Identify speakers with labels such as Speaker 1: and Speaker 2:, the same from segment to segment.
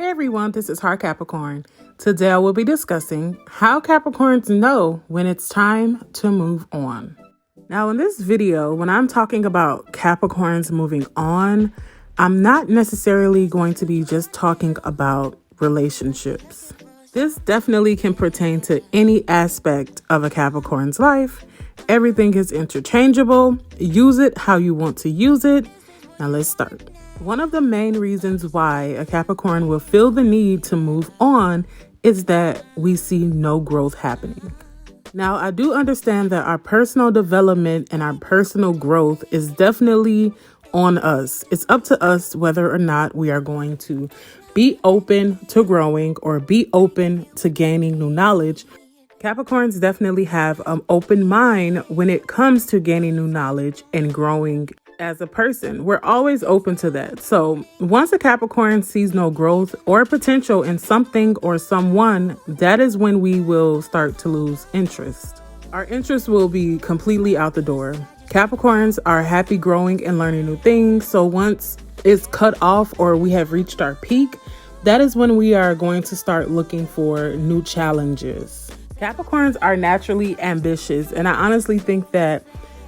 Speaker 1: Hey everyone, this is Heart Capricorn. Today I will be discussing how Capricorns know when it's time to move on. Now in this video, when I'm talking about Capricorns moving on, I'm not necessarily going to be just talking about relationships. This definitely can pertain to any aspect of a Capricorn's life. Everything is interchangeable. Use it how you want to use it. Now let's start. One of the main reasons why a Capricorn will feel the need to move on is that we see no growth happening. Now, I do understand that our personal development and our personal growth is definitely on us. It's up to us whether or not we are going to be open to growing or be open to gaining new knowledge. Capricorns definitely have an open mind when it comes to gaining new knowledge and growing as a person. We're always open to that. So once a Capricorn sees no growth or potential in something or someone, that is when we will start to lose interest. Our interest will be completely out the door. Capricorns are happy growing and learning new things. So once it's cut off or we have reached our peak, that is when we are going to start looking for new challenges. Capricorns are naturally ambitious, and I honestly think that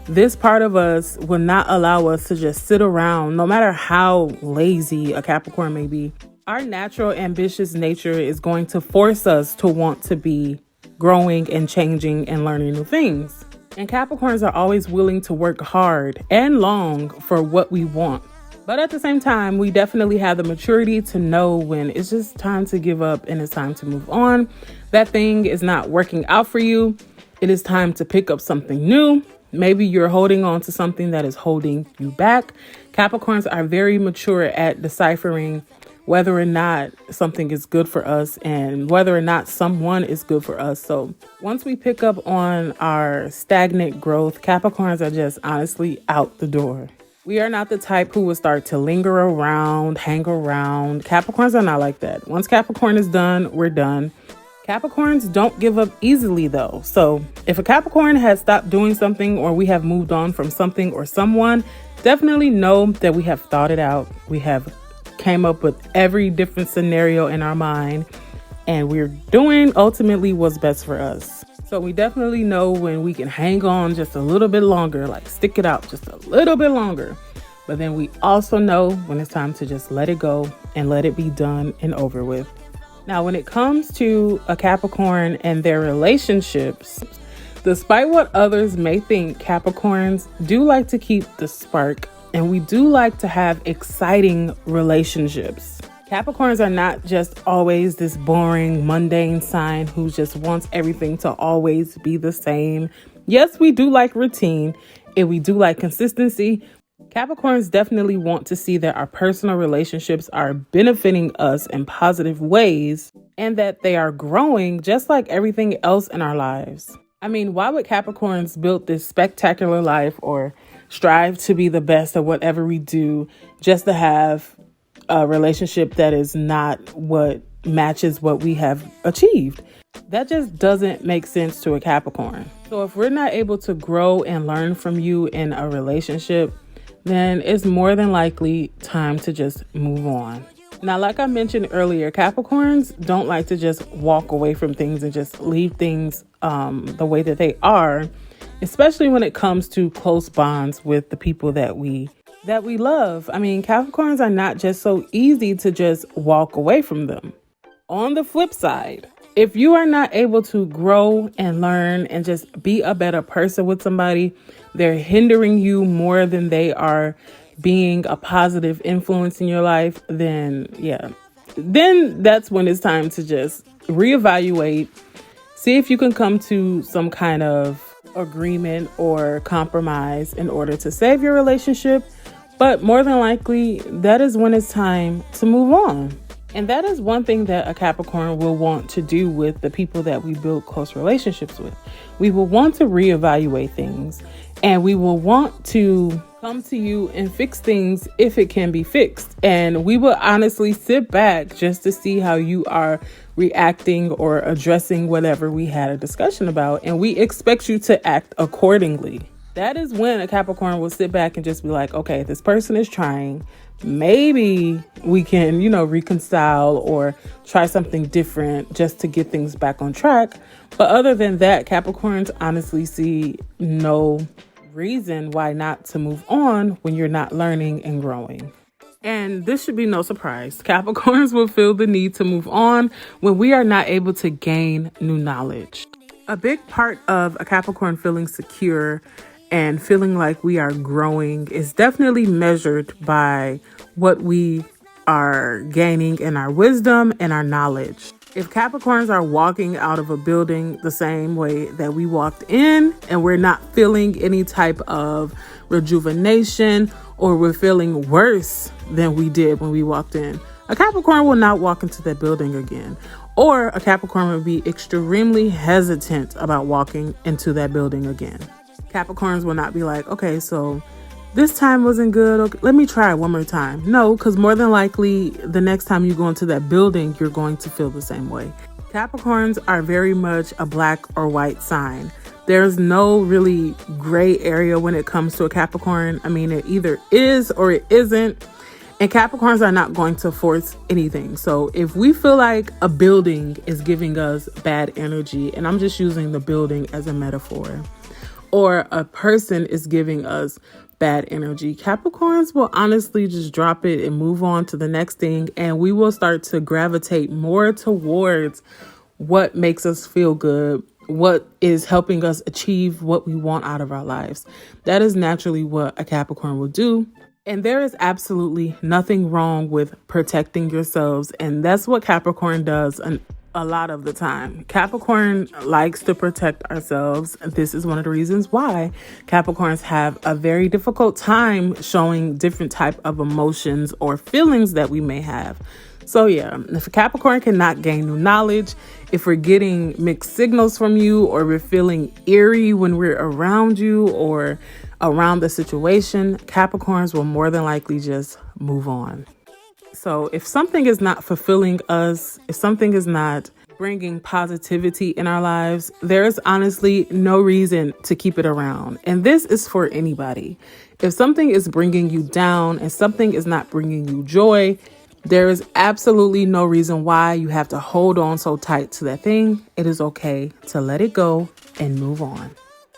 Speaker 1: this part of us will not allow us to just sit around, no matter how lazy a Capricorn may be. Our natural ambitious nature is going to force us to want to be growing and changing and learning new things. And Capricorns are always willing to work hard and long for what we want. But at the same time, we definitely have the maturity to know when it's just time to give up and it's time to move on. That thing is not working out for you. It is time to pick up something new. Maybe you're holding on to something that is holding you back. Capricorns are very mature at deciphering whether or not something is good for us and whether or not someone is good for us. So once we pick up on our stagnant growth, Capricorns are just honestly out the door. We are not the type who will start to linger around, hang around. Capricorns are not like that. Once Capricorn is done, we're done. Capricorns don't give up easily though. So if a Capricorn has stopped doing something or we have moved on from something or someone, definitely know that we have thought it out. We have came up with every different scenario in our mind and we're doing ultimately what's best for us. So we definitely know when we can hang on just a little bit longer, like stick it out just a little bit longer. But then we also know when it's time to just let it go and let it be done and over with. Now, when it comes to a Capricorn and their relationships, despite what others may think, Capricorns do like to keep the spark and we do like to have exciting relationships. Capricorns are not just always this boring, mundane sign who just wants everything to always be the same. Yes, we do like routine and we do like consistency. Capricorns definitely want to see that our personal relationships are benefiting us in positive ways and that they are growing just like everything else in our lives. I mean, why would Capricorns build this spectacular life or strive to be the best at whatever we do just to have a relationship that is not what matches what we have achieved? That just doesn't make sense to a Capricorn. So if we're not able to grow and learn from you in a relationship, then it's more than likely time to just move on. Now, like I mentioned earlier, Capricorns don't like to just walk away from things and just leave things the way that they are, especially when it comes to close bonds with the people that we love. I mean, Capricorns are not just so easy to just walk away from them. On the flip side, if you are not able to grow and learn and just be a better person with somebody, they're hindering you more than they are being a positive influence in your life, then that's when it's time to just reevaluate, see if you can come to some kind of agreement or compromise in order to save your relationship. But more than likely, that is when it's time to move on. And that is one thing that a Capricorn will want to do with the people that we build close relationships with. We will want to reevaluate things and we will want to come to you and fix things if it can be fixed. And we will honestly sit back just to see how you are reacting or addressing whatever we had a discussion about. And we expect you to act accordingly. That is when a Capricorn will sit back and just be like, okay, this person is trying. maybe we can, reconcile or try something different just to get things back on track. But other than that, Capricorns honestly see no reason why not to move on when you're not learning and growing. And this should be no surprise. Capricorns will feel the need to move on when we are not able to gain new knowledge. A big part of a Capricorn feeling secure and feeling like we are growing is definitely measured by what we are gaining in our wisdom and our knowledge. If Capricorns are walking out of a building the same way that we walked in and we're not feeling any type of rejuvenation, or we're feeling worse than we did when we walked in, a Capricorn will not walk into that building again. Or a Capricorn will be extremely hesitant about walking into that building again. Capricorns will not be like, okay, so this time wasn't good. Okay, let me try it one more time. No, because more than likely the next time you go into that building, you're going to feel the same way. Capricorns are very much a black or white sign. There's no really gray area when it comes to a Capricorn. I mean, it either is or it isn't. And Capricorns are not going to force anything. So if we feel like a building is giving us bad energy, and I'm just using the building as a metaphor, or a person is giving us bad energy, Capricorns will honestly just drop it and move on to the next thing. And we will start to gravitate more towards what makes us feel good, what is helping us achieve what we want out of our lives. That is naturally what a Capricorn will do. And there is absolutely nothing wrong with protecting yourselves. And that's what Capricorn does a lot of the time. Capricorn likes to protect ourselves. This is one of the reasons why Capricorns have a very difficult time showing different type of emotions or feelings that we may have. So yeah, if a Capricorn cannot gain new knowledge, if we're getting mixed signals from you, or we're feeling eerie when we're around you or around the situation, Capricorns will more than likely just move on. So if something is not fulfilling us, if something is not bringing positivity in our lives, there is honestly no reason to keep it around. And this is for anybody. If something is bringing you down and something is not bringing you joy, there is absolutely no reason why you have to hold on so tight to that thing. It is okay to let it go and move on.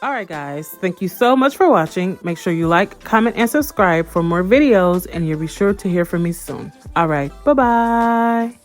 Speaker 1: All right, guys, thank you so much for watching. Make sure you like, comment, and subscribe for more videos, and you'll be sure to hear from me soon. All right, bye-bye.